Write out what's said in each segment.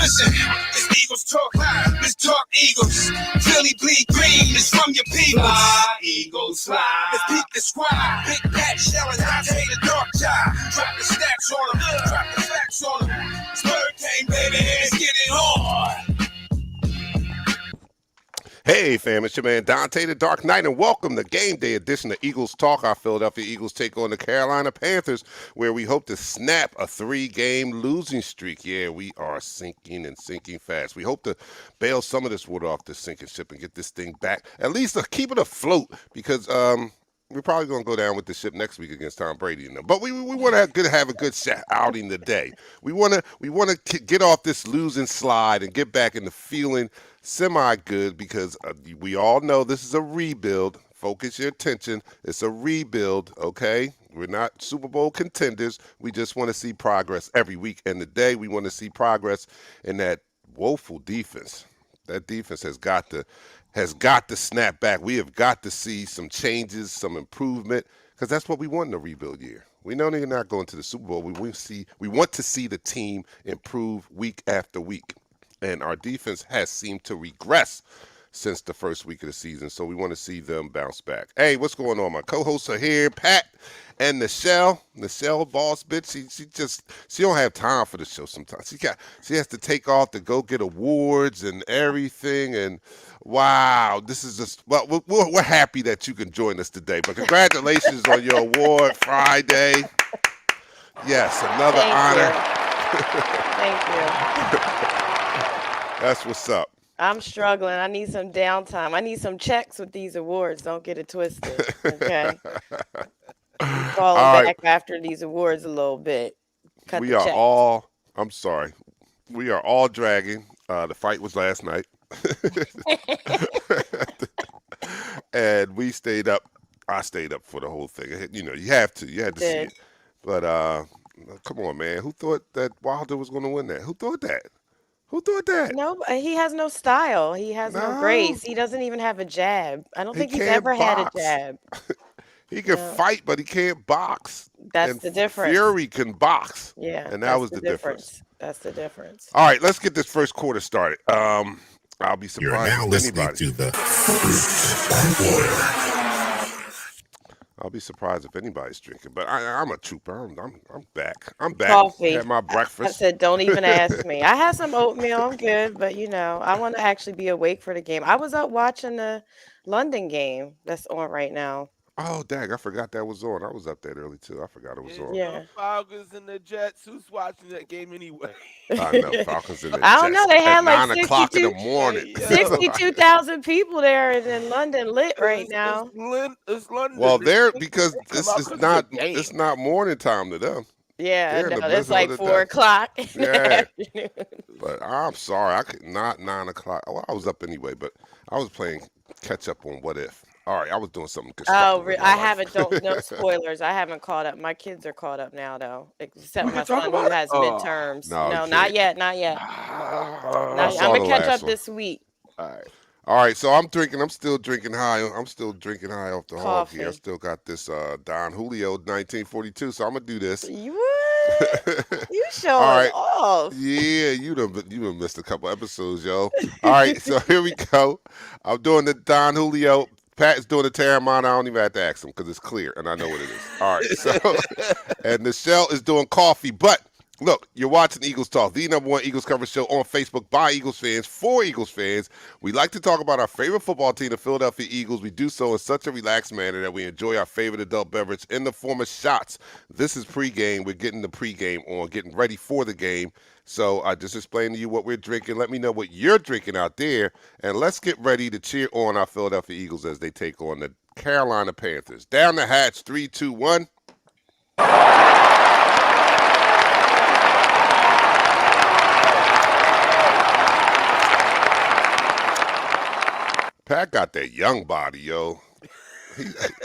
Listen, it's Eagles Talk Live. Let's talk Eagles. Philly bleed green. It's from your people. Fly, Eagles fly. Let's beat the squad. Big Pat, Shell, and Dante the Dark Child. Drop the stats on them. Drop the facts on them. It's Hurricane, baby. Let's get it on. Hey fam, it's your man Dante the Dark Knight, and welcome to Game Day edition of Eagles Talk. Our Philadelphia Eagles take on the Carolina Panthers, where we hope to snap a 3-game losing streak. Yeah, we are sinking and sinking fast. We hope to bail some of this water off this sinking ship and get this thing back, at least to keep it afloat, because we're probably going to go down with the ship next week against Tom Brady. But we want to have a good outing today. We want to get off this losing slide and get back into feeling semi-good, because we all know this is a rebuild. Focus your attention. It's a rebuild, okay? We're not Super Bowl contenders. We just want to see progress every week. And today we want to see progress in that woeful defense. That defense has got to snap back. We have got to see some changes, some improvement, because that's what we want in a rebuild year. We know they're not going to the Super Bowl. We want to see the team improve week after week. And our defense has seemed to regress since the first week of the season, so we want to see them bounce back. Hey, what's going on? My co-hosts are here, Pat and Nichelle. Nichelle, boss bitch, she don't have time for the show sometimes. She has to take off to go get awards and everything, and wow, this is just, well, we're happy that you can join us today, but congratulations on your award Friday. Yes, another honor. Thank you. That's what's up. I'm struggling. I need some downtime. I need some checks with these awards. Don't get it twisted. Okay. Falling back after these awards a little bit. We are all dragging. The fight was last night. And we stayed up. I stayed up for the whole thing. You know, you had to see it. But come on, man. Who thought that Wilder was going to win that? Who thought that? No, he has no style. He has no grace. He doesn't even have a jab. I don't think he's ever had a jab. He can fight, but he can't box. That's the difference. Fury can box. Yeah, and that was the difference. That's the difference. All right, let's get this first quarter started. I'll be surprised. You're now listening to the I'll be surprised if anybody's drinking, but I'm a trooper. I'm back. I'm back. Coffee. Had my breakfast. I said, don't even ask me. I had some oatmeal. I'm good, but I want to actually be awake for the game. I was up watching the London game that's on right now. Oh, dang, I forgot that was on. I was up that early, too. I forgot it was on. Yeah. Falcons and the Jets. Who's watching that game anyway? I know, Falcons and the Jets. I don't know. They had like 9 o'clock in the morning. 62,000 people there in London lit right now. It's London. Well, because it's not morning time to them. Yeah, it's like 4 o'clock in the afternoon. But I'm sorry, I could not 9 o'clock. Well, I was up anyway, but I was playing catch up on What If. All right, I was doing something. I haven't. No spoilers. I haven't caught up. My kids are caught up now, though, except my son who has midterms. No, not yet. I'm gonna catch up this week. All right. So I'm still drinking high. I'm still drinking high off the hog here. I still got this Don Julio 1942. So I'm gonna do this. What? You showing off? Yeah, you done missed a couple episodes, yo. All right, so here we go. I'm doing the Don Julio. Pat's doing the Terramana. I don't even have to ask him because it's clear and I know what it is. All right. So, and Nichelle is doing coffee. But look, you're watching Eagles Talk, the #1 Eagles coverage show on Facebook by Eagles fans for Eagles fans. We like to talk about our favorite football team, the Philadelphia Eagles. We do so in such a relaxed manner that we enjoy our favorite adult beverage in the form of shots. This is pregame. We're getting the pregame on, getting ready for the game. So I just explained to you what we're drinking. Let me know what you're drinking out there. And let's get ready to cheer on our Philadelphia Eagles as they take on the Carolina Panthers. Down the hatch, 3, 2, 1. Pat got that young body, yo.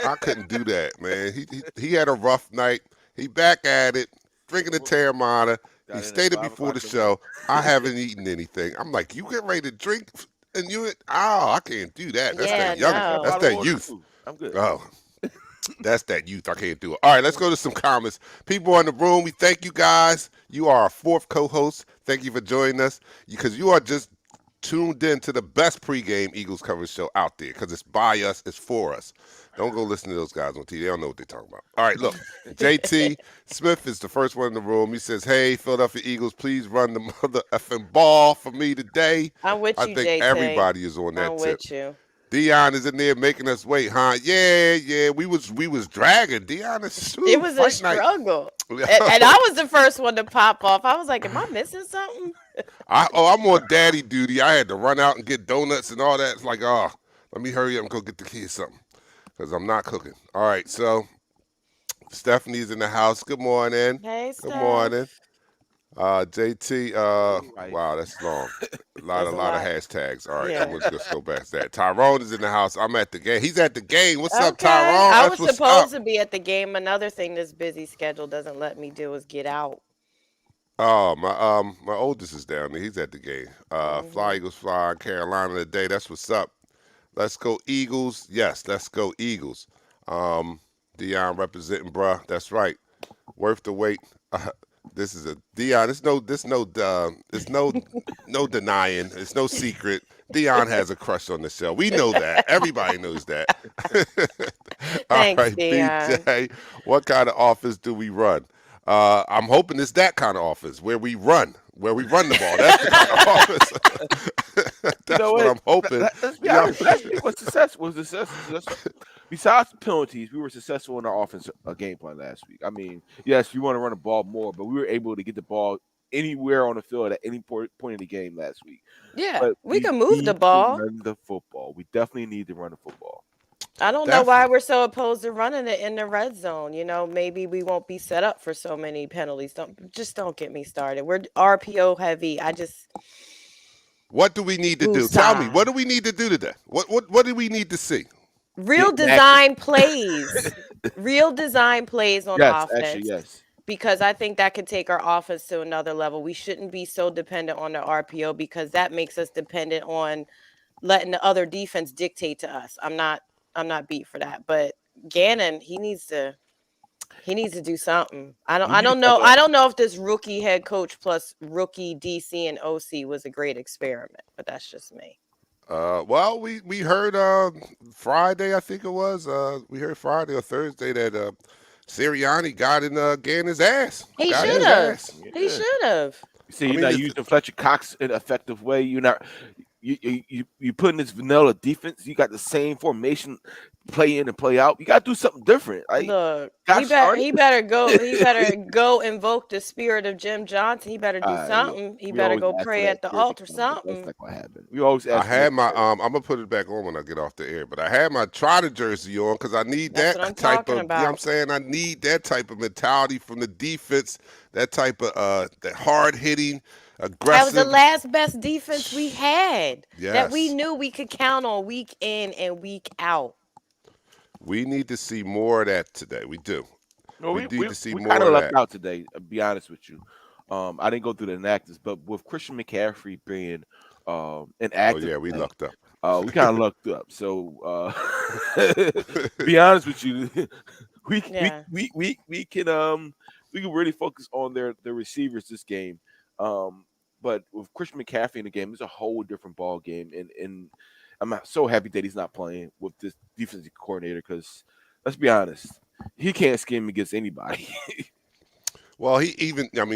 I couldn't do that, man. He had a rough night. He back at it, drinking the Terramana. He stated before the show, I haven't eaten anything. I'm like, you get ready to drink, and I can't do that. That's that young, that's that youth. I'm good. Oh, That's that youth. I can't do it. All right, let's go to some comments. People in the room, we thank you guys. You are our fourth co-host. Thank you for joining us because you are just tuned in to the best pregame Eagles coverage show out there because it's by us, it's for us. Don't go listen to those guys on TV. They don't know what they're talking about. All right, look. JT Smith is the first one in the room. He says, hey, Philadelphia Eagles, please run the mother effing ball for me today. I'm with I you, think JT. everybody is on that I'm tip. with you. Dion is in there making us wait, huh? Yeah. We was dragging. Dion is It was a struggle. And I was the first one to pop off. I was like, am I missing something? I'm on daddy duty. I had to run out and get donuts and all that. It's like, let me hurry up and go get the kids something because I'm not cooking. All right, so Stephanie's in the house. Good morning. Hey, Steph. Good morning. JT, wow, that's long. A lot of hashtags. All right, yeah. We'll just go back to that. Tyrone is in the house. I'm at the game. He's at the game. What's up, Tyrone? I was supposed to be at the game. Another thing this busy schedule doesn't let me do is get out. Oh, my oldest is down there. He's at the game. Fly Eagles fly in Carolina today. That's what's up. Let's go Eagles. Yes, let's go Eagles. Dion representing, bruh. That's right. Worth the wait. This is a Dion. It's no denying. It's no secret. Dion has a crush on the show. We know that. Everybody knows that. Thanks, all right, Dion. BJ. What kind of offense do we run? I'm hoping it's that kind of offense where we run the ball. That's the kind of offense. That's what I'm hoping. Let's be honest. What success was success. Besides penalties, we were successful in our offense game plan last week. I mean, yes, we want to run the ball more, but we were able to get the ball anywhere on the field at any point in the game last week. Yeah, but we can move the ball. Run the football. We definitely need to run the football. I don't know why we're so opposed to running it in the red zone. You know, maybe we won't be set up for so many penalties. Don't get me started. We're RPO heavy. What do we need to do? Tell me, what do we need to do today? What do we need to see? Real design plays. Real design plays on offense. Actually, yes. Because I think that could take our offense to another level. We shouldn't be so dependent on the RPO because that makes us dependent on letting the other defense dictate to us. I'm not beat for that. But Gannon, he needs to do something. I don't know if this rookie head coach plus rookie DC and OC was a great experiment, but that's just me. Well, we heard Friday, I think it was. We heard Friday or Thursday that Sirianni got in Gannon's ass. He should have. He should have. See, you're not using Fletcher Cox in an effective way. You're not. You put in this vanilla defense. You got the same formation, play in and play out. You got to do something different. Like, look, he better go. He better go invoke the spirit of Jim Johnson. He better do something. He better go pray at the altar. Something. That's like what happened. We always. I had my. I'm gonna put it back on when I get off the air. But I had my Trotter jersey on because I need that type of. You know what I'm saying? I need that type of mentality from the defense. That type of that hard hitting. Aggressive. That was the last best defense we had. Yes. That we knew we could count on week in and week out. We need to see more of that today. We do. No, we need to see more of that. We kind of left out today, to be honest with you. I didn't go through the inactives, but with Christian McCaffrey being inactive. Oh, yeah, we lucked up. We kind of lucked up. So, be honest with you, we can really focus on their receivers this game. But with Christian McCaffrey in the game, it's a whole different ball game, and I'm so happy that he's not playing with this defensive coordinator because let's be honest, he can't scheme against anybody. Well,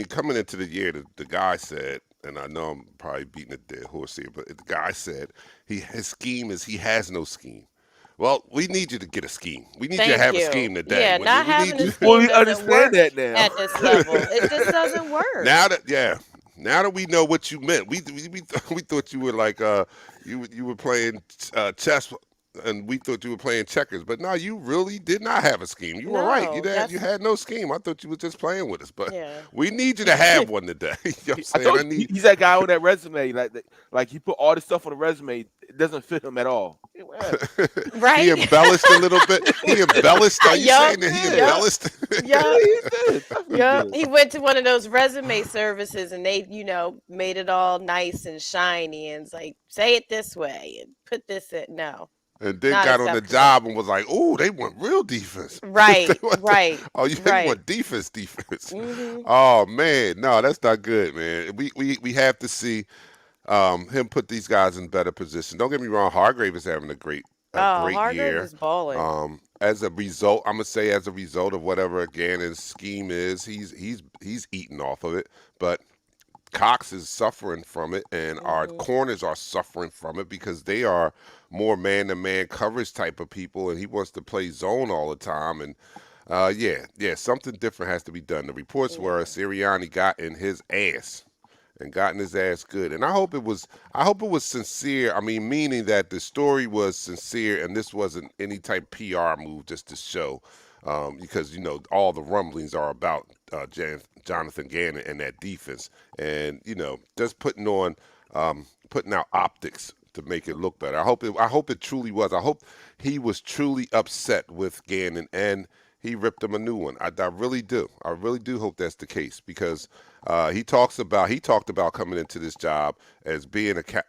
coming into the year, the guy said, and I know I'm probably beating a dead horse here, but the guy said his scheme is he has no scheme. Well, we need you to get a scheme. We need you to have a scheme today. Yeah, not having a scheme doesn't work at this level. It just doesn't work. Now that we know what you meant, we thought you were like you were playing chess, and we thought you were playing checkers. But no, you really did not have a scheme. You were right. You had no scheme. I thought you were just playing with us. But we need you to have one today. You know what I'm saying? He's that guy on that resume. Like he put all this stuff on the resume. It doesn't fit him at all. Right? He embellished a little bit. He embellished. Are you saying that he embellished? Yeah. He went to one of those resume services and they, made it all nice and shiny and it's like, say it this way and put this in. No. and then Not got on the acceptable. job and was like, "Oh, they want real defense. they Right, want, right, oh, they right. want defense. Hmm. Oh man, no, that's not good, man. We have to see him put these guys in better position. Don't get me wrong, Hargrave is having a Oh, great Hargrave year. is balling. As a result, I'm gonna say as a result of whatever Gannon's scheme is, he's eating off of it. But Cox is suffering from it, and our Hmm. corners are suffering from it because they are more man-to-man coverage type of people, and he wants to play zone all the time. And yeah, something different has to be done. The reports were Yeah. Sirianni got in his ass and gotten his ass good. And I hope it was sincere. I mean, meaning that the story was sincere and this wasn't any type PR move just to show. Because all the rumblings are about Jonathan Gannon and that defense, and just putting out optics to make it look better. I hope it truly was. I hope he was truly upset with Gannon and he ripped him a new one. I really do. I really do hope that's the case because he talked about coming into this job as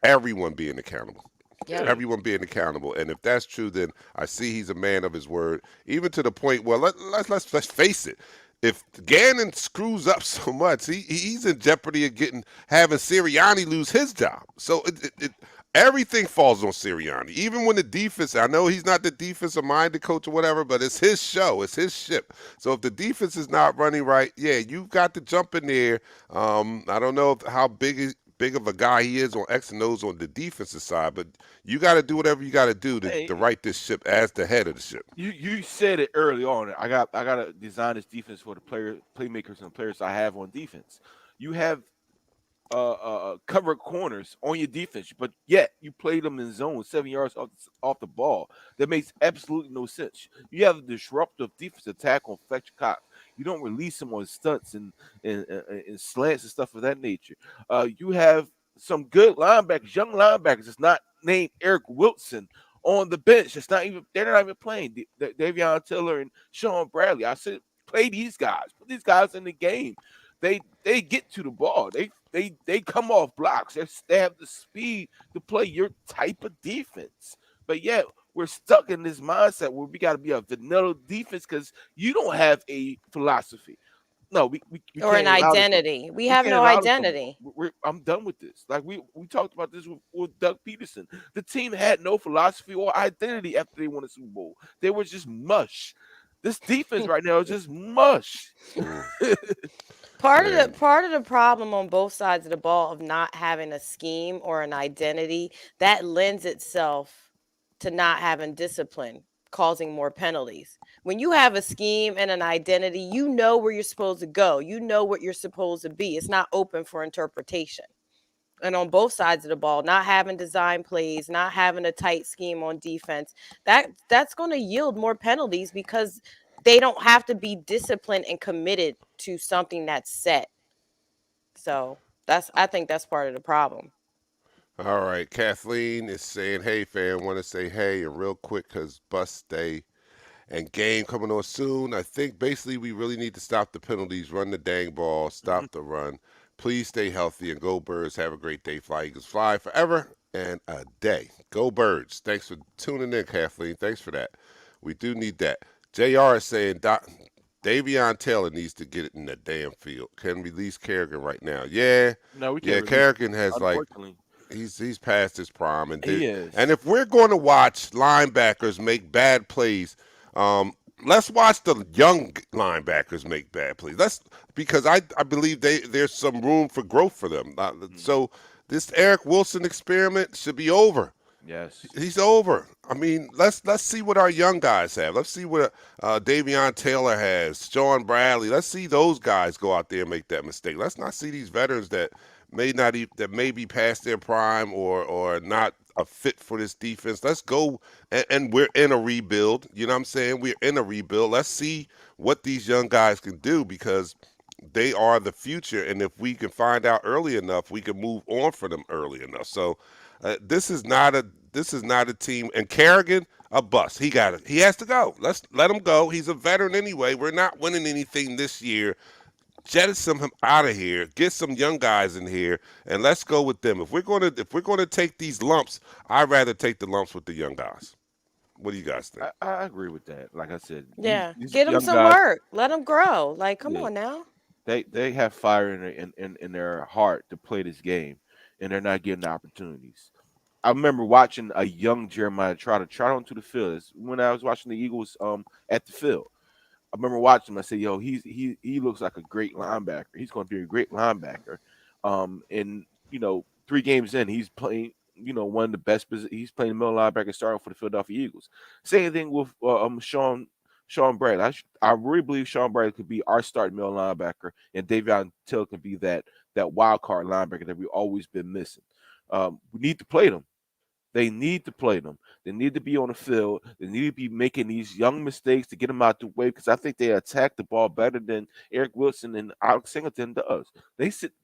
everyone being accountable. Yep. Yeah. Everyone being accountable, and if that's true, then I see he's a man of his word. Even to the point where let's face it, if Gannon screws up so much, he's in jeopardy of having Sirianni lose his job. So everything falls on Sirianni. Even when the defense, I know he's not the defensive minded coach or whatever, but it's his show, it's his ship. So if the defense is not running right, yeah, you've got to jump in there. I don't know how big of a guy he is on X and O's on the defensive side, but you got to do whatever you got to do to Hey, right this ship as the head of the ship. you said it early on. I gotta design this defense for the playmakers and players I have on defense. You have cover corners on your defense, but yet you play them in zone 7 yards off the ball. That makes absolutely no sense. You have a disruptive defense attack on Fletcher Cox. You don't release him on stunts and slants and stuff of that nature. You have some good linebackers, young linebackers. It's not named Eric Wilson on the bench. They're not even playing. Davion Taylor and Sean Bradley. I said play these guys. Put these guys in the game. They get to the ball. They come off blocks. They have the speed to play your type of defense. But yet we're stuck in this mindset where we got to be a vanilla defense because you don't have a philosophy. No, we Or an can't allow this. identity. We We have can't no allow this no more. identity. I'm done with this. Like we talked about this with Doug Peterson. The team had no philosophy or identity after they won the Super Bowl. They were just mush. This defense right now is just mush. Mm, Part man. of the problem on both sides of the ball of not having a scheme or an identity that lends itself to not having discipline, causing more penalties. When you have a scheme and an identity, you know where you're supposed to go. You know what you're supposed to be. It's not open for interpretation. And on both sides of the ball, not having design plays, not having a tight scheme on defense, that's going to yield more penalties because they don't have to be disciplined and committed to something that's set. So I think that's part of the problem. All right, Kathleen is saying, "Hey, fam, want to say hey and real quick because bus day and game coming on soon. I think basically we really need to stop the penalties, run the dang ball, stop the run. Please stay healthy and go Birds. Have a great day. Fly Eagles, fly forever and a day. Go Birds. Thanks for tuning in, Kathleen. Thanks for that. We do need that. JR is saying Davion Taylor needs to get it in the damn field. Can release Kerrigan right now. Yeah, No, we yeah. can't release him. Kerrigan has Unfortunately, he's past his prime, he and is. if we're going to watch linebackers make bad plays, let's watch the young linebackers make bad plays. Because I believe there's some room for growth for them. Mhm. So this Eric Wilson experiment should be over. Yes. He's over. I mean, let's see what our young guys have. Let's see what Davion Taylor has, Sean Bradley. Let's see those guys go out there and make that mistake. Let's not see these veterans that that may be past their prime or not a fit for this defense. Let's go, and we're in a rebuild. You know what I'm saying? We're in a rebuild. Let's see what these young guys can do because they are the future, and if we can find out early enough, we can move on for them early enough. So this is not a team. And Kerrigan, a bust. He got it. He has to go. Let's let him go. He's a veteran anyway. We're not winning anything this year. Jettison him out of here. Get some young guys in here, and let's go with them. If we're gonna take these lumps, I'd rather take the lumps with the young guys. What do you guys think? I agree with that. Like I said, Yeah. these Get them young some guys, work. Let them grow. Like, come yeah, on now. they have fire in their heart to play this game, and they're not getting the opportunities. I remember watching a young Jeremiah Trotter trot onto the field. It's when I was watching the Eagles at the field. I remember watching him. I said, "Yo, he looks like a great linebacker. He's going to be a great linebacker." And 3 games in, he's playing. One of the best. He's playing the middle linebacker, starting for the Philadelphia Eagles. Same thing with Sean Bradley. I really believe Sean Bradley could be our starting middle linebacker, and Davion Till can be that wild card linebacker that we've always been missing. We need to play them. They need to play them. They need to be on the field. They need to be making these young mistakes to get them out the way because I think they attack the ball better than Eric Wilson and Alex Singleton does.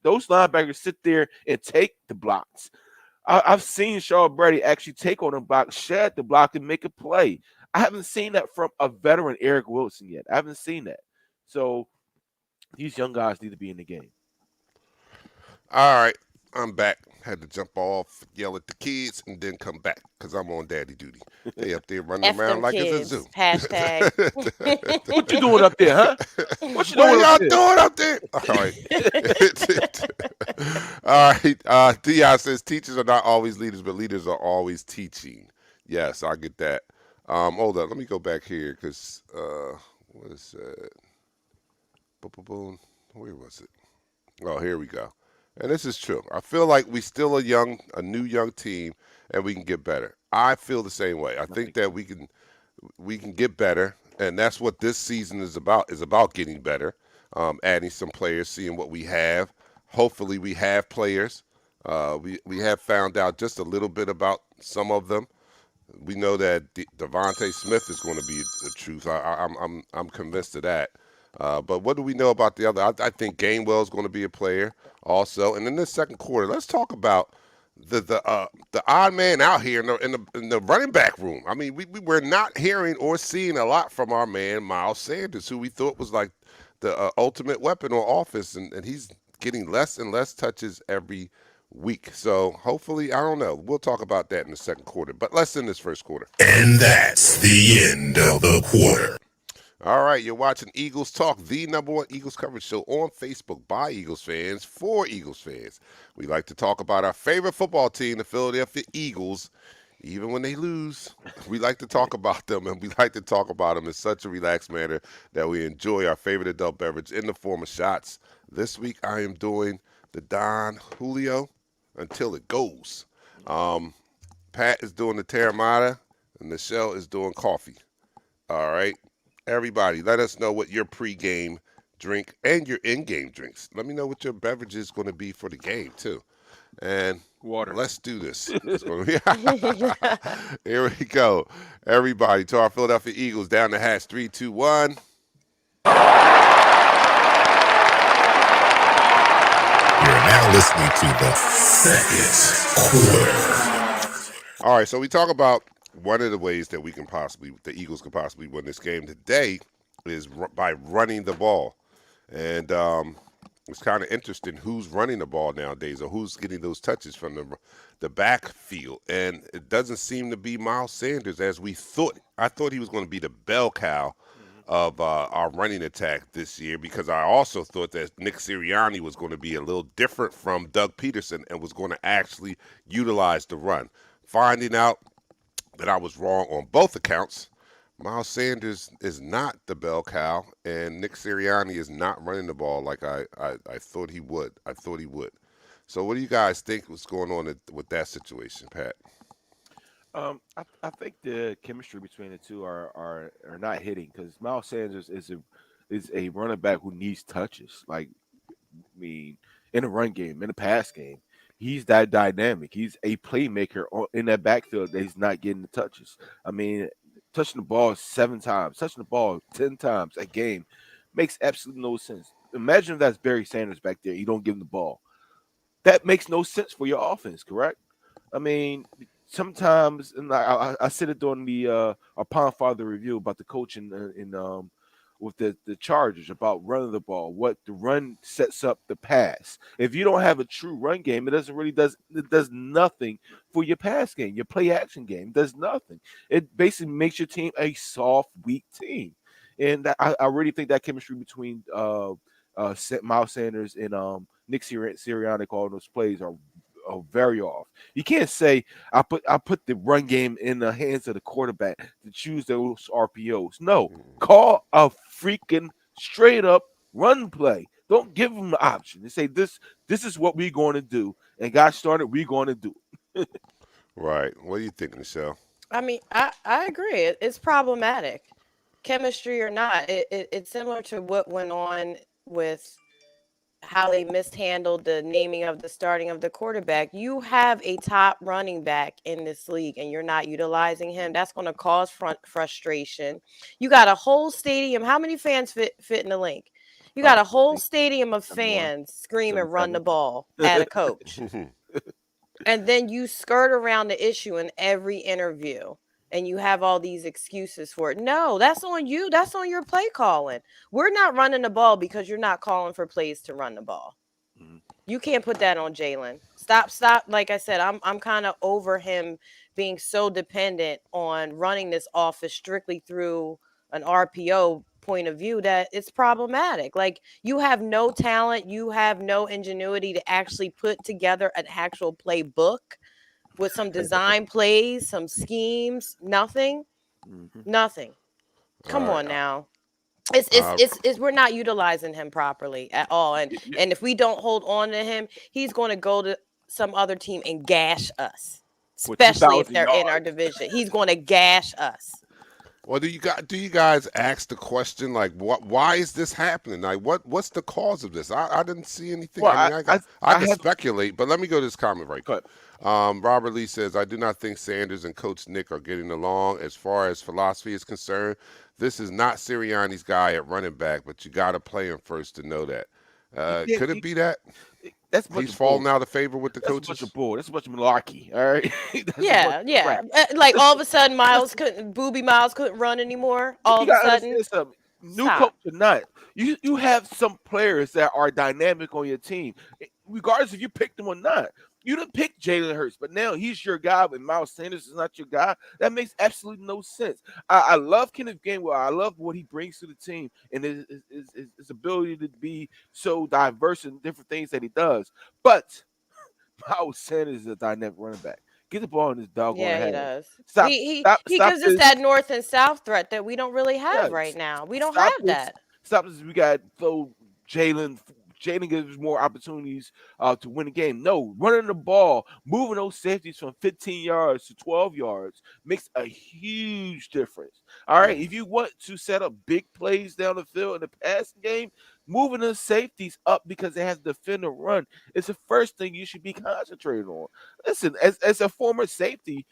Those linebackers sit there and take the blocks. I've seen Shaw Brady actually take on a block, shed the block, and make a play. I haven't seen that from a veteran Eric Wilson yet. I haven't seen that. So these young guys need to be in the game. All right, I'm back. Had to jump off, yell at the kids, and then come back because I'm on daddy duty. They up there running F around them like it's a zoo. kids. Hashtag. What you doing up there, huh? What you What are doing up y'all there? doing up there? All right. All right. Dion says teachers are not always leaders, but leaders are always teaching. Yes, I get that. Hold on. Let me go back here because what is that? Boom, boom, boom. Where was it? Oh, here we go. And this is true. I feel like we still a new young team, and we can get better. I feel the same way. I I think think that so. we can get better, and that's what this season is about getting better, adding some players, seeing what we have. Hopefully, we have players. We have found out just a little bit about some of them. We know that Devontae Smith is going to be the truth. I'm convinced of that. But what do we know about the other? I think Gainwell is going to be a player also. And in this second quarter, let's talk about the odd man out here in the running back room. I mean, we were not hearing or seeing a lot from our man Miles Sanders, who we thought was like the ultimate weapon on offense, and he's getting less and less touches every week. So hopefully, I don't know. We'll talk about that in the second quarter. But let's end this first quarter. And that's the end of the quarter. All right, you're watching Eagles Talk, the number one Eagles coverage show on Facebook by Eagles fans for Eagles fans. We like to talk about our favorite football team, the Philadelphia Eagles. Even when they lose, we like to talk about them, and we like to talk about them in such a relaxed manner that we enjoy our favorite adult beverage in the form of shots. This week, I am doing the Don Julio until it goes. Um, Pat is doing the Terramata, and Michelle is doing coffee. All right. Everybody, let us know what your pregame drink and your in-game drinks. Let me know what your beverage is going to be for the game too. And Water. let's do this. It's going to be here we go. Everybody, to our Philadelphia Eagles, down the hatch. 3, 2, 1. You're now listening to the second quarter. All right, so we talk about one of the ways that the Eagles can possibly win this game today is by running the ball. And it's kind of interesting who's running the ball nowadays or who's getting those touches from the backfield. And it doesn't seem to be Miles Sanders as we thought. I thought he was going to be the bell cow of our running attack this year because I also thought that Nick Sirianni was going to be a little different from Doug Peterson and was going to actually utilize the run. Finding out that I was wrong on both accounts. Miles Sanders is not the bell cow, and Nick Sirianni is not running the ball like I thought he would. I thought he would. So, what do you guys think was going on with that situation, Pat? I think the chemistry between the two are not hitting because Miles Sanders is a running back who needs touches. Like I mean, in the run game, in the pass game, he's that dynamic. He's a playmaker in that backfield that he's not getting the touches. I mean, touching the ball 7 times, touching the ball 10 times a game makes absolutely no sense. Imagine if that's Barry Sanders back there. You don't give him the ball. That makes no sense for your offense, correct? I mean, sometimes, and I said it during the our Pond Father review about the coaching in with the Chargers about running the ball. What the run sets up the pass. If you don't have a true run game, it does nothing for your pass game, your play action game. It does nothing. It basically makes your team a soft, weak team. And I really think that chemistry between Miles Sanders and Nick Sirianni calling those plays are very off. You can't say I put the run game in the hands of the quarterback to choose those RPOs. No, call a freaking straight up run play. Don't give them the option. They say this is what we're going to do, and got started. We're going to do it. Right. What do you think, Michelle? I mean, I agree. It's problematic, chemistry or not. It's similar to what went on with how they mishandled the naming of the starting of the quarterback. You have a top running back in this league and you're not utilizing him. That's going to cause frustration. You got a whole stadium. How many fans fit in the link? You got a whole stadium of 71, fans screaming run the 77. ball at a coach. And then you skirt around the issue in every interview and you have all these excuses for it. No, that's on you. That's on your play calling. We're not running the ball because you're not calling for plays to run the ball. Mhm. You can't put that on Jalen. Stop. Like I said, I'm kind of over him being so dependent on running this office strictly through an RPO point of view that it's problematic. Like you have no talent, you have no ingenuity to actually put together an actual playbook with some design plays, some schemes, nothing. Mhm. Nothing. All Come right. on now. It's, it's Uh, it's it's we're not utilizing him properly at all. And Y- y- and if we don't hold on to him, he's going to go to some other team and gash us. For Especially if 2,000 they're in our yards. division. He's going to gash us. well, do you guys ask the question like, why is this happening? Like, what's the cause of this? I didn't see anything. Well, I mean, I I could have. speculate, but let me go to this comment right quick. Cut. Robert Lee says, I do not think Sanders and Coach Nick are getting along as far as philosophy is concerned. This is not Sirianni's guy at running back, but you got to play him first to know that. You can't. Could it be that That's a bunch he's of bull. falling out of favor with the That's a bunch of coaches? bull. That's a bunch of malarkey. All right. That's a bunch Yeah, of yeah. crap. Like all of Listen, a sudden listen. Booby Miles couldn't run anymore. All You of a gotta sudden. understand something. New coach Stop. or not, you have some players that are dynamic on your team, regardless if you picked them or not. You didn't pick Jalen Hurts, but now he's your guy, but Miles Sanders is not your guy. That makes absolutely no sense. I love Kenneth Gainwell. I love what he brings to the team and his ability to be so diverse in different things that he does. But Miles Sanders is a dynamic running back. Get the ball in his doggone Yeah, he hands. does. Stop, He he stop, he stop gives us this. that north and south threat that we don't really Yeah, have right now. We don't stop have this. that. Stop this. We got so Jalen. Jalen gives more opportunities to win the game. No, running the ball, moving those safeties from 15 yards to 12 yards makes a huge difference. All right, if you want to set up big plays down the field in the passing game, moving the safeties up because they have to defend the run is the first thing you should be concentrating on. Listen, as a former safety,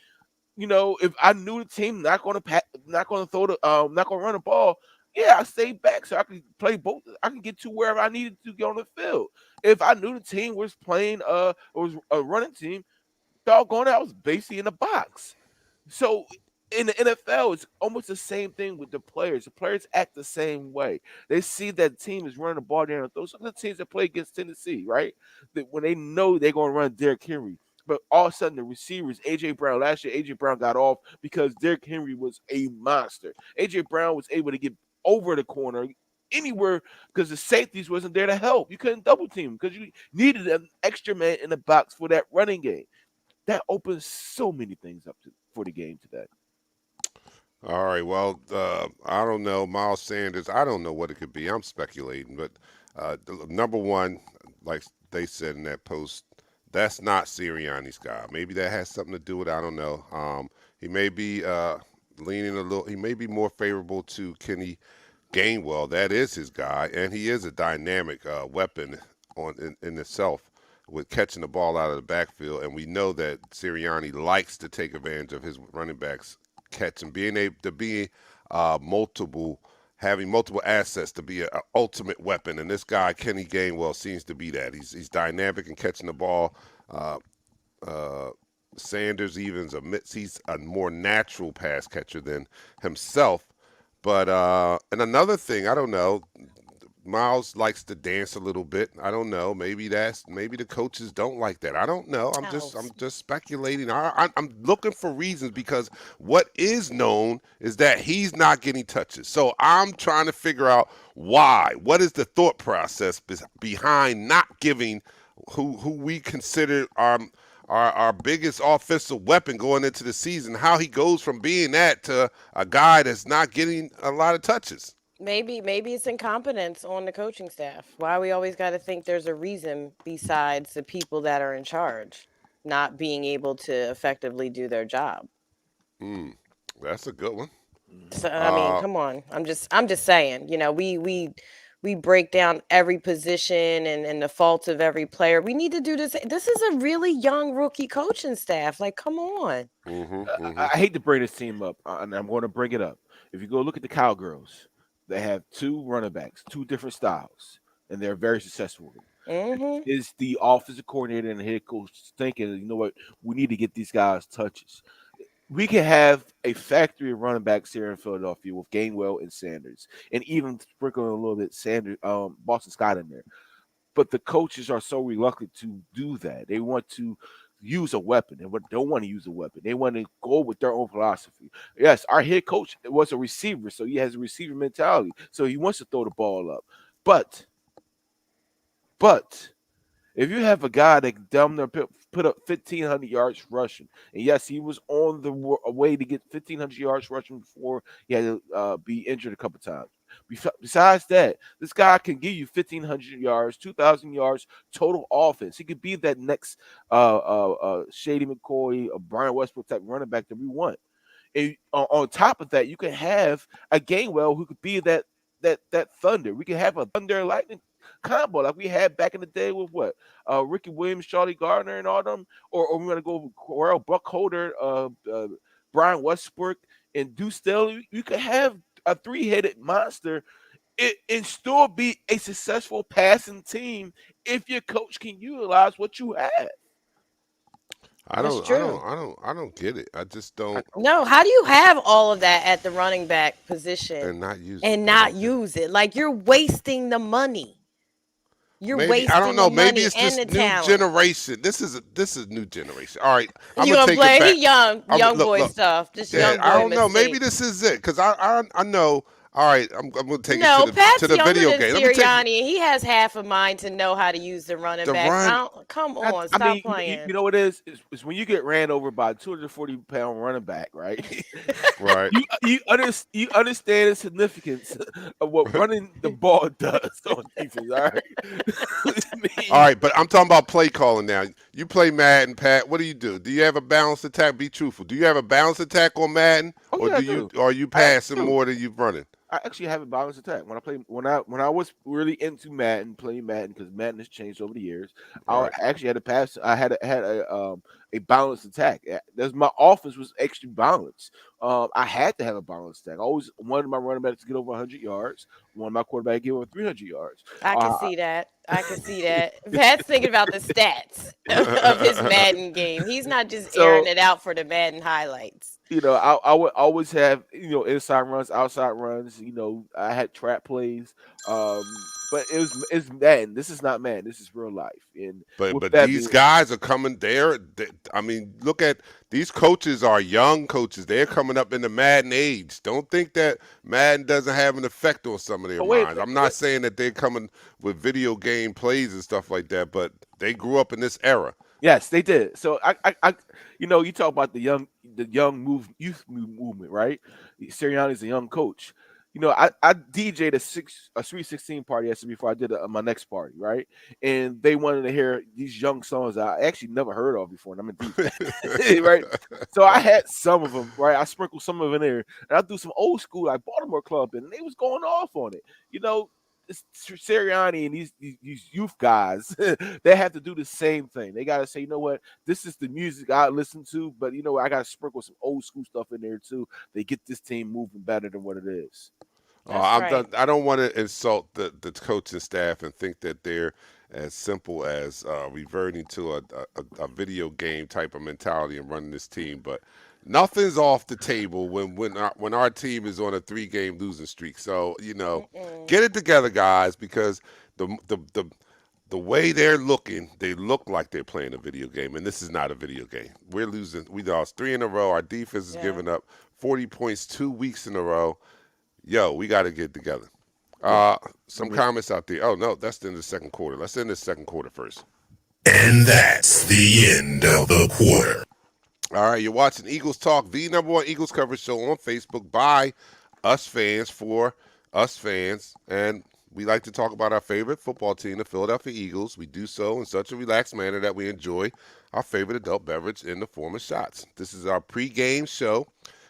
if I knew the team not going to throw not going to run the ball, yeah, I stayed back so I could play both. I can get to wherever I needed to get on the field. If I knew the team was playing, was a running team, doggone it, I was basically in the box. So in the NFL, it's almost the same thing with the players. The players act the same way. They see that the team is running the ball down the throat. Some of the teams that play against Tennessee, right? That when they know they're going to run Derrick Henry, but all of a sudden the receivers, AJ Brown, last year AJ Brown got off because Derrick Henry was a monster. AJ Brown was able to get over the corner anywhere because the safeties wasn't there to help. You couldn't double team because you needed an extra man in the box for that running game. That opens so many things up for the game today. All right. Well, I don't know. Miles Sanders, I don't know what it could be. I'm speculating. But number one, like they said in that post, that's not Sirianni's guy. Maybe that has something to do with it. I don't know. He may be leaning a little, he may be more favorable to Kenny Gainwell. That is his guy. And he is a dynamic weapon in itself with catching the ball out of the backfield. And we know that Sirianni likes to take advantage of his running backs catching, being able to be multiple, having multiple assets to be an ultimate weapon. And this guy, Kenny Gainwell, seems to be that. He's dynamic and catching the ball. Uh, uh, Sanders even admits he's a more natural pass catcher than himself. But and another thing, I don't know. Miles likes to dance a little bit. I don't know. Maybe the coaches don't like that. I don't know. Oh, I'm just speculating. I'm looking for reasons because what is known is that he's not getting touches. So I'm trying to figure out why. What is the thought process behind not giving who we consider our biggest offensive weapon going into the season? How he goes from being that to a guy that's not getting a lot of touches. maybe it's incompetence on the coaching staff. Why we always got to think there's a reason besides the people that are in charge not being able to effectively do their job. Mm, that's a good one. So I mean, Uh, come on. I'm just saying, we break down every position and the faults of every player. We need to do this. This is a really young rookie coaching staff. Like, come on. hmm I hmm hate to bring this team up, and I'm going to bring it up. If you go look at the Cowgirls, they have two running backs, two different styles, and they're very successful with it. Mhm. Is the offensive coordinator and the head coach thinking, you know what, we need to get these guys touches? We can have a factory of running backs here in Philadelphia with Gainwell and Sanders, and even sprinkle a little bit Sanders, Boston Scott in there. But the coaches are so reluctant to do that. They want to use a weapon and don't want to use a weapon. They want to go with their own philosophy. Yes, our head coach was a receiver, so he has a receiver mentality. So he wants to throw the ball up. But but if you have a guy that damn near put up 1,500 yards rushing, and yes, he was on the way to get 1,500 yards rushing before he had to be injured a couple times. Besides that, this guy can give you 1,500 yards, 2,000 yards total offense. He could be that next Shady McCoy, Brian Westbrook type running back that we want. And on top of that, you can have a Gainwell who could be that thunder. We can have a thunder and lightning combo like we had back in the day with what Ricky Williams, Charlie Gardner, and all them, or we're gonna go with Corral, Buck Holder, Brian Westbrook, and Deuce Staley. You could have a three-headed monster and still be a successful passing team if your coach can utilize what you have. That's true. I don't get it. I just don't No, how do you have all of that at the running back position and not use it. and I not don't get it. use it? Like, you're wasting the money. You're Maybe I don't wasting the know. Maybe money it's and this the new talent. generation. This is new generation. All right, I'm You gonna gonna take it play? back. He young, young Look, boy look. stuff. Just Yeah, young I boy don't know. Maybe mistakes. this is it because I know. All right, I'm gonna take it No, to Pat's the younger video than game. Let me take Sirianni, and he has half a mind to know how to use the running the backs. I run. don't, come I, on, I stop mean, you playing. know what it is? It's when you get ran over by a 240-pound running back, right? Right. You understand the significance of what running the ball does on defense. All right. I All mean, right, but I'm talking about play calling now. You play Madden, Pat. What do you do? Do you have a balanced attack? Be truthful. Do you have a balanced attack on Madden, oh or yeah, I do you do. are you I actually passing do. more than you running? I actually have a balanced attack when I play when I was really into Madden, playing Madden because Madden has changed over the years. I Right. actually had a pass. I had a balanced attack. There's my offense was extra balanced. I had to have a balanced attack. I always wanted my running back to get over 100 yards. Wanted my quarterback to get over 300 yards. I can Uh, see that. I can see that. Pat's thinking about the stats of his Madden game. He's not just airing so it out for the Madden highlights. I would always have inside runs, outside runs. I had trap plays. But it's Madden. This is not Madden. This is real life. And with But that these being, guys are coming there. I mean, look at these coaches are young coaches. They're coming up in the Madden age. Don't think that Madden doesn't have an effect on some of their but wait, minds. I'm wait. not saying that they're coming with video game plays and stuff like that, but they grew up in this era. Yes, they did. So you talk about the young youth movement, right? Sirianni's a young coach. I DJ'd a Sweet 16 party yesterday before I did my next party, right? And they wanted to hear these young songs I actually never heard of before, and I'm a DJ, right? So I had some of them, right? I sprinkled some of them in there, and I do some old school like Baltimore club, and they was going off on it. You know, it's Sirianni and these youth guys, they have to do the same thing. They got to say, you know what, this is the music I listen to, but I got to sprinkle some old school stuff in there too. They get this team moving better than what it is. That's right. I don't want to insult the coaching staff and think that they're as simple as reverting to a video game type of mentality and running this team. But nothing's off the table when our team is on a 3-game losing streak. So Mm-mm. get it together, guys, because the way they're looking, they look like they're playing a video game, and this is not a video game. We're losing. We lost 3 in a row. Our defense is Yeah. giving up 40 points 2 weeks in a row. Yo, we got to get together. Yeah. Some comments out there. Oh no, that's in the second quarter. Let's end the second quarter first. And that's the end of the quarter. All right, you're watching Eagles Talk, the #1 Eagles coverage show on Facebook by us fans for us fans. And we like to talk about our favorite football team, the Philadelphia Eagles. We do so in such a relaxed manner that we enjoy our favorite adult beverage in the form of shots. This is our pregame show.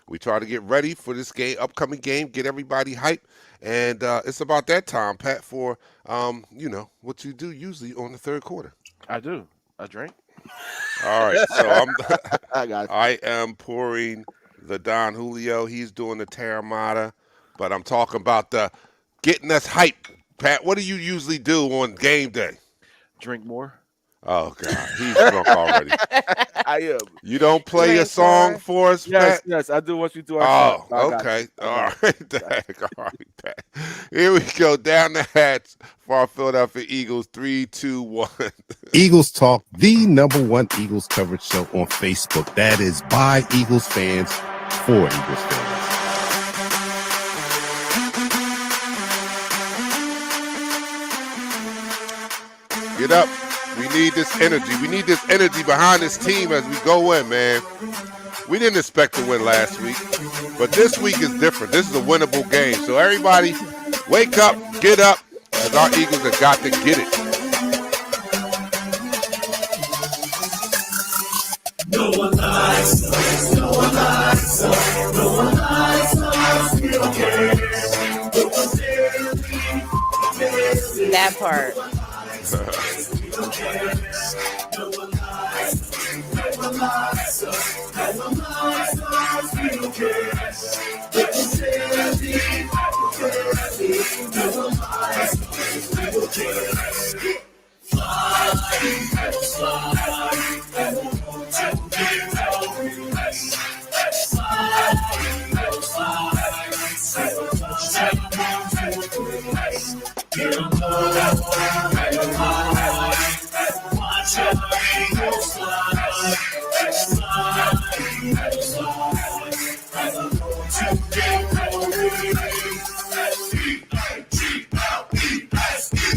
We try to get ready for this upcoming game, get everybody hyped. And it's about that time, Pat, for, what you do usually on the third quarter. I do. I drink. All right, so I got you. I am pouring the Don Julio. He's doing the Terramata, but I'm talking about the getting us hyped. Pat, what do you usually do on game day? Drink more. Oh God, he's drunk already. I am. You don't play a Drink song more. for us, Yes, Pat? yes, I do what you do. Our Oh, shots. I got okay. you. I All got right, Dag. All right, Pat. Here we go. Down the hatch for our Philadelphia Eagles. 3, 2, 1. Eagles Talk, the #1 Eagles coverage show on Facebook. That is by Eagles fans for Eagles fans. Get up. We need this energy. We need this energy behind this team as we go in, man. We didn't expect to win last week, but this week is different. This is a winnable game. So everybody, wake up, get up, because our Eagles have got to get it. No one likes us, no one likes us, no one likes us, we don't care. That part.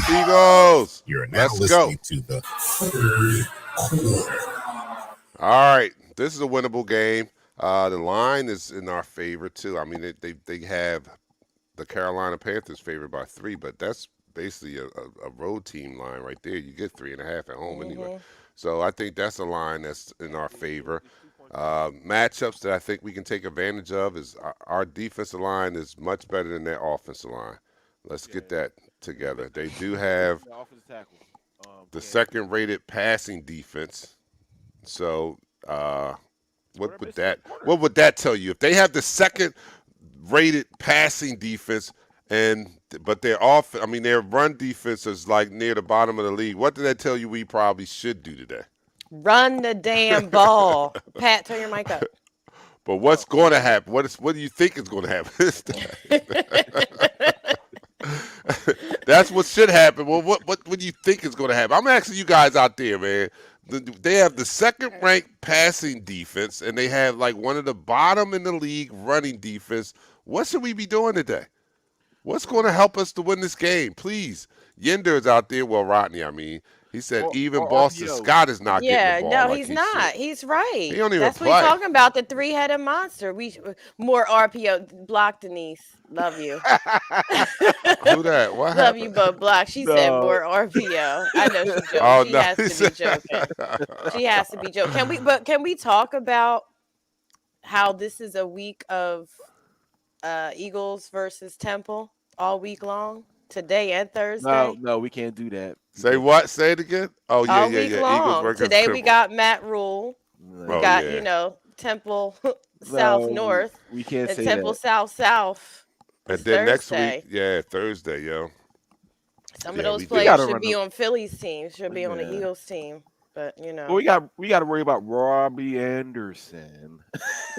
Eagles. You're now Let's go. listening to the third quarter. All right. This is a winnable game. The line is in our favor, too. I mean, they have the Carolina Panthers favored by 3, but that's basically a road team line right there. You get 3.5 at home anyway. So I think that's a line that's in our favor. Matchups that I think we can take advantage of is our defensive line is much better than their offensive line. Let's get that together. They do have The offensive tackle. the second-rated passing defense. So what would that tell you? If they have the second-rated passing defense but their their run defense is like near the bottom of the league, what did that tell you we probably should do today? Run the damn ball. Pat, turn your mic up. But what's going to happen? What do you think is going to happen? That's what should happen. Well, what do you think is going to happen? I'm asking you guys out there, man. They have the second-ranked passing defense, and they have like one of the bottom in the league running defense. What should we be doing today? What's going to help us to win this game? Please. Yender's out there. Well, Rodney, I mean. He said even Boston RPO. Scott is not getting the ball. No, like he's he not. should. He's right. He don't even That's what play. he's talking about, the 3-headed monster. More RPO. Block Denise. Love you. Do that. What Love happened? you, but block. She said No. more RPO. I know she's joking. Oh, she no. has to be joking. She has to be joking. Can we talk about how this is a week of Eagles versus Temple all week long? Today and Thursday. No, we can't do that. Say what? Say it again. Oh yeah, all yeah, week yeah. long. Eagles versus Today we Temple. got Matt Rule. We Oh, got, yeah. Temple South North We can't and say Temple that. South. And It's then next Thursday. week, Thursday, yo. Some Yeah, of those we players gotta should run be the- on Philly's team, should be on the Yeah. Eagles team. but Well, we got to worry about Robbie Anderson.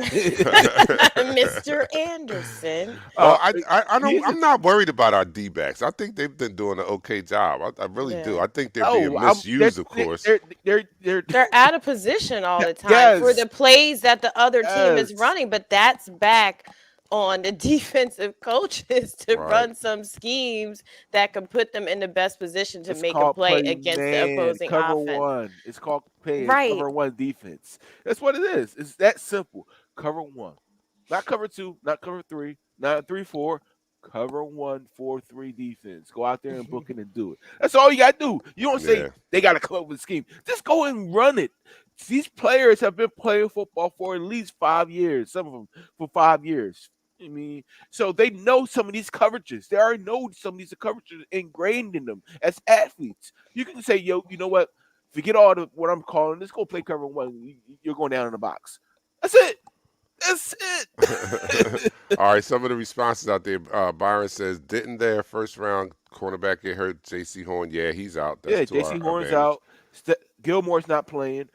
Mr. Anderson. Well, uh, I don't. he's a I'm not worried about our D backs. I think they've been doing an okay job. I really do. Yeah. I think they're being oh, I'm misused, of course. they're They're out of position all the time for yes, the plays that the other team is yes. running, but that's back on the defensive coaches to Right. run some schemes that can put them in the best position to It's make a called play play against the man, opposing cover offense. one. It's called playing Right. cover one defense. That's what it is. It's that simple. Cover one, not cover two, not cover three, not 3-4. Cover 1-4-3 defense. Go out there and book it and do it. That's all you got to do. You don't say Yeah. they got to come up with a scheme. Just go and run it. These players have been playing football for at least 5 years. Some of them for 5 years. I mean, so they know some of these coverages. They already know some of these coverages ingrained in them as athletes. You can say, yo, you know what? Forget all the what I'm calling. Let's go play cover one. You're going down in the box. That's it. That's it. All right, some of the responses out there. Byron says, didn't their first round cornerback get hurt? J.C. Horn, yeah, he's out. That's Yeah, to J.C. our Horn's advantage. out. Gilmore's not playing.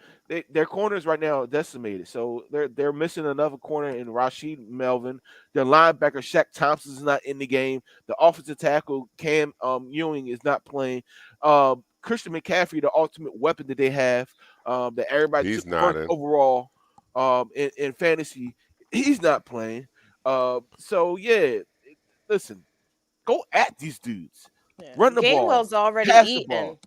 Their corners right now are decimated, so they're missing another corner in Rashid Melvin. Their linebacker Shaq Thompson is not in the game. The offensive tackle Cam Ewing is not playing. Christian McCaffrey, the ultimate weapon that they have, that everybody He's took not first in. overall in fantasy, he's not playing. So yeah, listen, go at these dudes, Yeah. run the ball, Gainwell's already pass the ball. eating.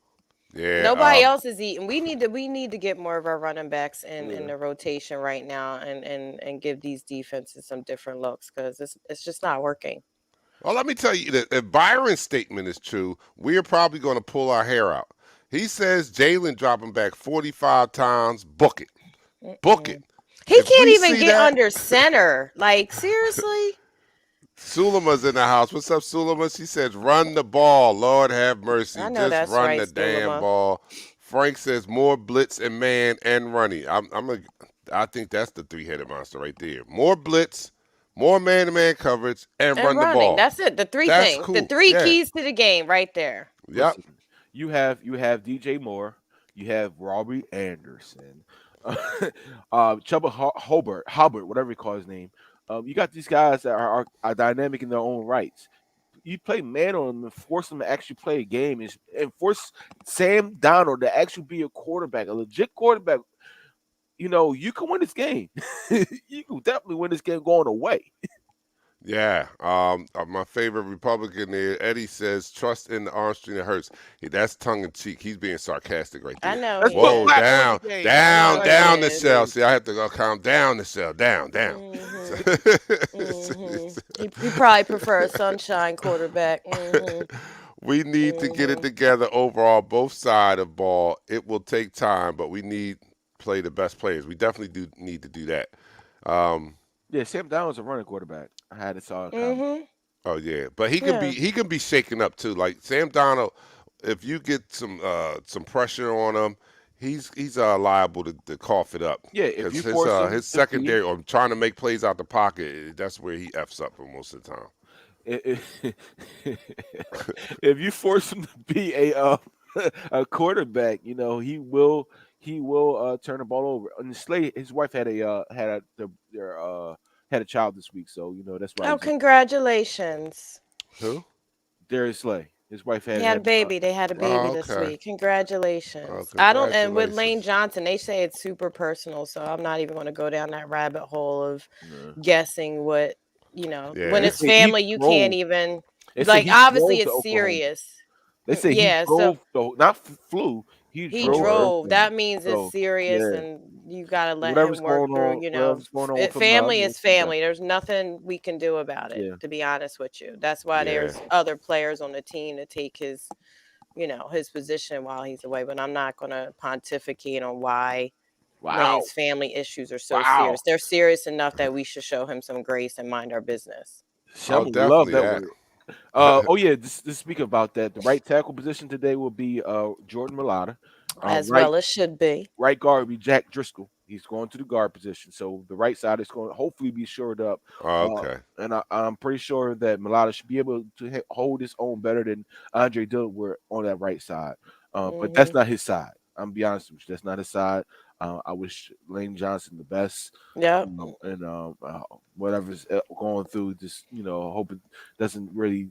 Yeah. Nobody else is eating. We need to get more of our running backs in Yeah. the rotation right now and give these defenses some different looks because it's just not working. Well, let me tell you that if Byron's statement is true, we are probably going to pull our hair out. He says Jalen dropping back 45 times. Book it. Book it. Mm-mm. He If can't we even see get that, under center. Like seriously. Sulema's in the house. What's up, Sulema? She says, run the ball. Lord have mercy. I know Just that's run right, the damn Stulema. ball. Frank says, more blitz and man and running. I think that's the three-headed monster right there. More blitz, more man-to-man coverage, and And run the running. ball. That's it. The three That's things. The cool. three Yeah. keys to the game right there. Yep. Listen, you have DJ Moore, you have Robbie Anderson, Chuba Hubbard, whatever you call his name. You got these guys that are dynamic in their own rights. You play man on them and force them to actually play a game and force Sam Donald to actually be a quarterback, a legit quarterback. You can win this game. You can definitely win this game going away. Yeah. My favorite Republican there, Eddie says, trust in the Armstrong that hurts. That's tongue in cheek. He's being sarcastic right I there. know Let's he put Whoa, is. Flacco in down, the game. I down, know he down the is. cell. See, I have to go calm down the cell. Down, down. He probably prefers a sunshine quarterback. We need to get it together overall, both side of ball. It will take time, but we need play the best players. We definitely do need to do that. Yeah, Sam Donald's a running quarterback. I had it all coming. Oh yeah, but Yeah. he can be shaken up too. Like Sam Donald, if you get some pressure on him, he's liable to cough it up. Yeah, if Because you force him his to be secondary or trying to make plays out the pocket, that's where he f's up for most of the time. if, if you force him to be a quarterback, he will turn the ball over. And Slay, his wife had a child this week, so that's why Oh, he's congratulations. Who? Darius Slay. His wife He had a baby. They had a baby Oh, this okay. week. Oh, Congratulations. And with Lane congratulations. Johnson, they say it's super personal. So I'm not even going to go down that rabbit hole of Yeah. guessing what, Yeah. when They it's say he family, you can't drove. even, They say like, he obviously drove to it's Oklahoma. serious. They say he Yeah. So drove, though, not flew. He he drove to drove. Oklahoma. That means it's So serious yeah, and you got to let whatever's him work going through, on, whatever's going on with him now, family is he got family. There's nothing we can do about it, yeah. to be honest with you. That's why Yeah. there's other players on the team to take his position while he's away. But I'm not going to pontificate on why Wow, Lane's family issues are so wow. serious. They're serious enough that we should show him some grace and mind our business. Oh, Some love definitely that that. word. Oh yeah, this speak about that. The right tackle position today will be Jordan Malata. As Right well as should be. right guard will be Jack Driscoll. He's going to the guard position, so the right side is going to hopefully be shored up. Okay. And I'm pretty sure that Malata should be able to hold his own better than Andre Dillard were on that right side. But that's Hmm. not his side. I'm be honest with you, that's not his side. I wish Lane Johnson the best. Yep. And whatever's going through, just hope it doesn't really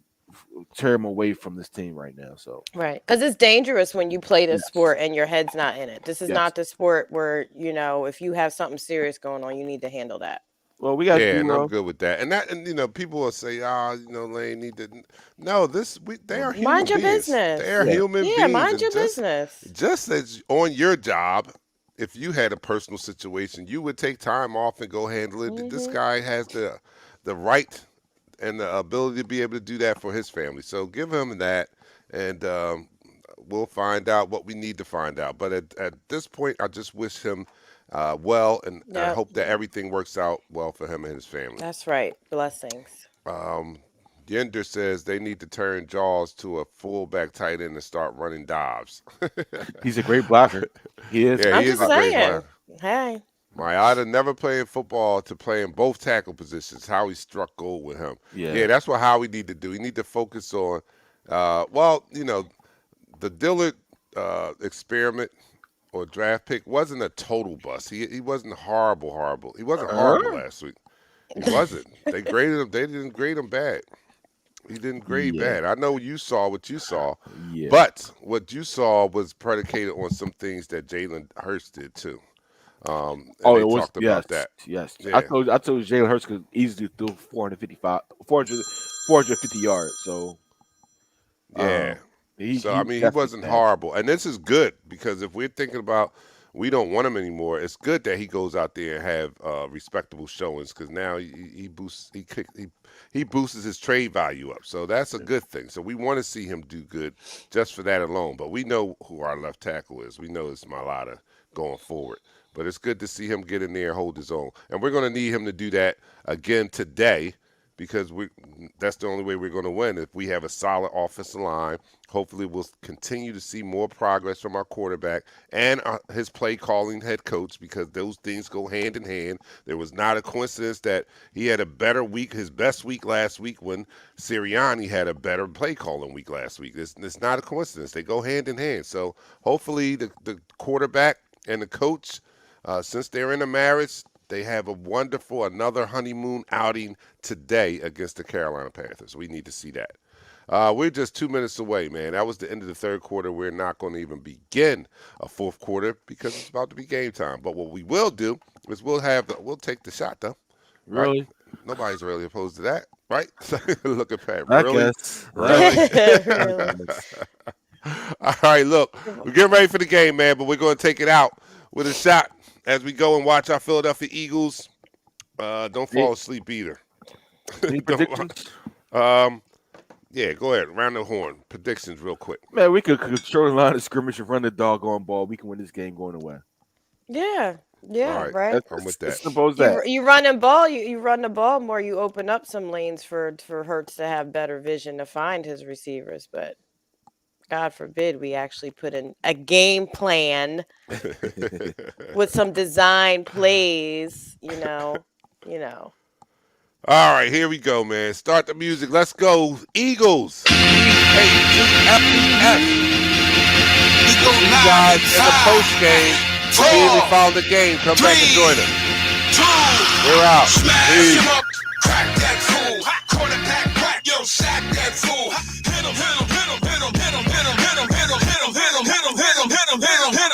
tear him away from this team right now. So Right. Because it's dangerous when you play this Yes. sport and your head's not in it. This is Yes. not the sport where, if you have something serious going on, you need to handle that. well, we got Yeah, and I'm to good with that. And people will say, Lane need to. No, they are human Mind your beings. business. They are Yeah. human Yeah, beings. mind and your business. Just as on your job, if you had a personal situation, you would take time off and go handle it. This guy has the right and the ability to be able to do that for his family. So give him that, and we'll find out what we need to find out. But at this point, I just wish him well, and I Yep. hope that everything works out well for him and his family. That's right. Blessings. Yender says they need to turn Jaws to a fullback tight end and start running dives. He's a great blocker. He is. Yeah, I'm he is just a great saying. blocker. Hey. Mayada never playing football to playing both tackle positions. Howie struck gold with him. Yeah. That's what Howie need to do. He need to focus on, the Dillard experiment or draft pick wasn't a total bust. He wasn't horrible. He wasn't horrible last week. He wasn't. They graded him. They didn't grade him bad. He didn't grade Yeah. bad. I know you saw what you saw, Yeah. but what you saw was predicated on some things that Jalen Hurts did too. And Oh, they it was talked about that. Yes. Yeah. I told Jalen Hurts could easily throw 450 yards. So Yeah. he So, he definitely wasn't fast. horrible. And this is good because if we're thinking about we don't want him anymore, it's good that he goes out there and have respectable showings because now he boosts he boosts his trade value up. So that's a good thing. So we want to see him do good just for that alone. But we know who our left tackle is. We know it's Mailata going forward. But it's good to see him get in there and hold his own. And we're going to need him to do that again today because that's the only way we're going to win. If we have a solid offensive line, hopefully we'll continue to see more progress from our quarterback and his play calling head coach because those things go hand in hand. There was not a coincidence that he had a better week, his best week last week when Sirianni had a better play calling week last week. It's not a coincidence. They go hand in hand. So hopefully the quarterback and the coach, since they're in a marriage, they have a wonderful another honeymoon outing today against the Carolina Panthers. We need to see that. We're just 2 minutes away, man. That was the end of the third quarter. We're not going to even begin a fourth quarter because it's about to be game time. But what we will do is we'll take the shot, though. Really? Right? Nobody's really opposed to that, right? Look at Pat. I Really? guess. Really? Really. All right, look, we're getting ready for the game, man, but we're going to take it out with a shot as we go and watch our Philadelphia Eagles. Don't fall asleep either. Any predictions? Yeah, go ahead. Round the horn. Predictions real quick. Man, we could control the line of scrimmage and run the doggone ball. We can win this game going away. Yeah. All right. Right. I'm with that. It's supposed that. You run the ball. You run the ball more. You open up some lanes for Hurts to have better vision to find his receivers. But God forbid we actually put in a game plan with some design plays. All right, here we go, man. Start the music. Let's go. Eagles. E-A-G-L-E-S. You guys in the post game. Immediately follow the game. Come back and join us. We're out. Peace. Crack that fool. Quarterback crack. Yo, sack that fool. Hit him, hit him, hit him, hit him, hit him, hit him, hit him, hit him, hit him, hit him, hit him, hit him, hit him, hit him.